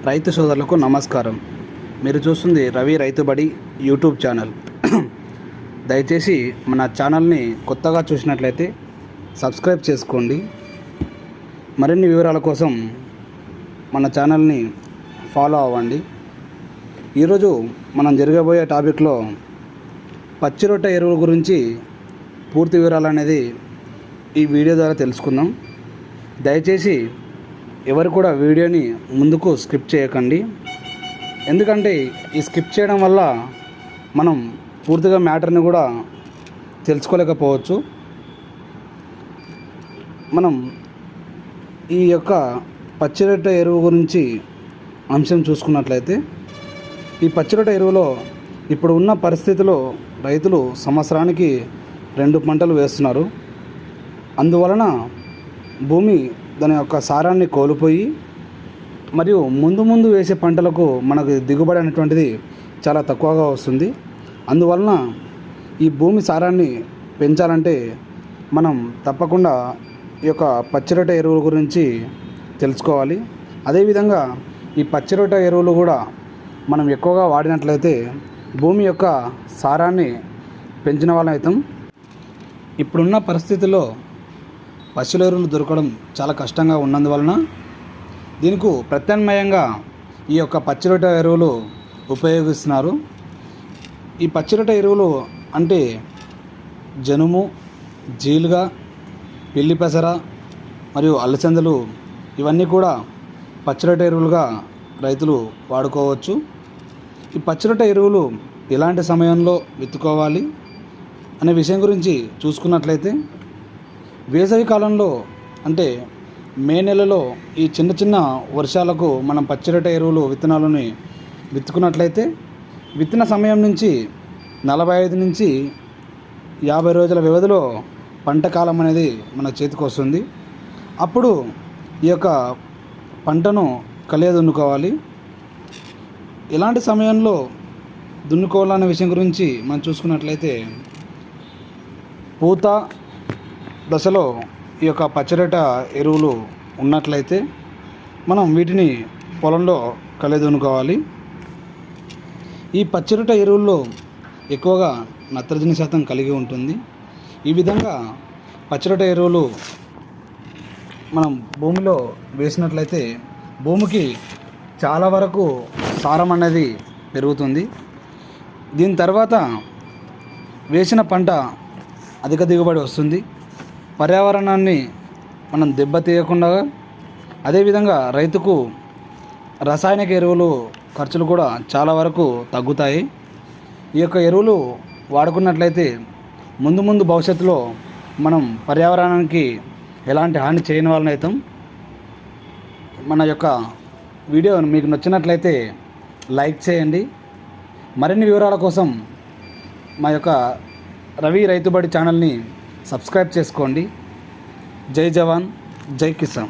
రైతు సోదరులకు నమస్కారం. మీరు చూస్తుంది రవి రైతుబడి యూట్యూబ్ ఛానల్. దయచేసి మన ఛానల్ని కొత్తగా చూసినట్లయితే సబ్స్క్రైబ్ చేసుకోండి. మరిన్ని వివరాల కోసం మన ఛానల్ని ఫాలో అవ్వండి. ఈరోజు మనం జరగబోయే టాపిక్లో పచ్చి రొట్టె ఎరువుల గురించి పూర్తి వివరాలు అనేది ఈ వీడియో ద్వారా తెలుసుకుందాం. దయచేసి ఎవరు కూడా వీడియోని ముందుకు స్కిప్ చేయకండి. ఎందుకంటే ఈ స్కిప్ చేయడం వల్ల మనం పూర్తిగా మ్యాటర్ని కూడా తెలుసుకోలేకపోవచ్చు. మనం ఈ యొక్క పచ్చి రొట్టె ఎరువు గురించి అంశం చూసుకున్నట్లయితే, ఈ పచ్చి రొట్టె ఎరువులో ఇప్పుడు ఉన్న పరిస్థితిలో రైతులు సంవత్సరానికి 2 పంటలు వేస్తున్నారు. అందువలన భూమి దాని యొక్క సారాన్ని కోల్పోయి మరియు ముందు వేసే పంటలకు మనకు దిగుబడి అనేటువంటిది చాలా తక్కువగా వస్తుంది. అందువలన ఈ భూమి సారాన్ని పెంచాలంటే మనం తప్పకుండా ఈ యొక్క పచ్చి రొట్టె ఎరువుల గురించి తెలుసుకోవాలి. అదేవిధంగా ఈ పచ్చి రొట్టె ఎరువులు కూడా మనం ఎక్కువగా వాడినట్లయితే భూమి యొక్క సారాన్ని పెంచిన వాళ్ళం అవుతాం. ఇప్పుడున్న పరిస్థితుల్లో పశువుల ఎరువులు దొరకడం చాలా కష్టంగా ఉన్నందువలన దీనికి ప్రత్యామ్నాయంగా ఈ యొక్క పచ్చి రొట్టె ఎరువులు ఉపయోగిస్తున్నారు. ఈ పచ్చి రొట్టె ఎరువులు అంటే జనుము, జీలుగా, పిల్లి పెసర మరియు అలసందలు ఇవన్నీ కూడా పచ్చి రొట్టె ఎరువులుగా రైతులు వాడుకోవచ్చు. ఈ పచ్చి రొట్టె ఎరువులు ఎలాంటి సమయంలో విత్తుకోవాలి అనే విషయం గురించి చూసుకున్నట్లయితే, వేసవి కాలంలో అంటే మే నెలలో ఈ చిన్న వర్షాలకు మనం పచ్చి రొట్టె ఎరువులు విత్తనాలని విత్తుకున్నట్లయితే విత్తన సమయం నుంచి 45 నుంచి 50 రోజుల వ్యవధిలో పంట కాలం అనేది మన చేతికి వస్తుంది. అప్పుడు ఈ యొక్క పంటను కలియదున్నుకోవాలి. ఎలాంటి సమయంలో దున్నుకోవాలనే విషయం గురించి మనం చూసుకున్నట్లయితే, పూత దశలో ఈ యొక్క పచ్చి రొట్టె ఎరువులు ఉన్నట్లయితే మనం వీటిని పొలంలో కలియదున్నుకోవాలి. ఈ పచ్చి రొట్టె ఎరువుల్లో ఎక్కువగా నత్రజని శాతం కలిగి ఉంటుంది. ఈ విధంగా పచ్చి రొట్టె ఎరువులు మనం భూమిలో వేసినట్లయితే భూమికి చాలా వరకు సారం అనేది పెరుగుతుంది. దీని తర్వాత వేసిన పంట అధిక దిగుబడి వస్తుంది. పర్యావరణాన్ని మనం దెబ్బతీయకుండా, అదేవిధంగా రైతుకు రసాయనిక ఎరువులు ఖర్చులు కూడా చాలా వరకు తగ్గుతాయి. ఈ యొక్క ఎరువులు వాడుకున్నట్లయితే ముందు భవిష్యత్తులో మనం పర్యావరణానికి ఎలాంటి హాని చేయని వాళ్ళని అవుతాం. మన యొక్క వీడియో మీకు నచ్చినట్లయితే లైక్ చేయండి. మరిన్ని వివరాల కోసం మా యొక్క రవి రైతుబడి ఛానల్ని సబ్స్క్రైబ్ చేసుకోండి. జై జవాన్, జై కిసాన్.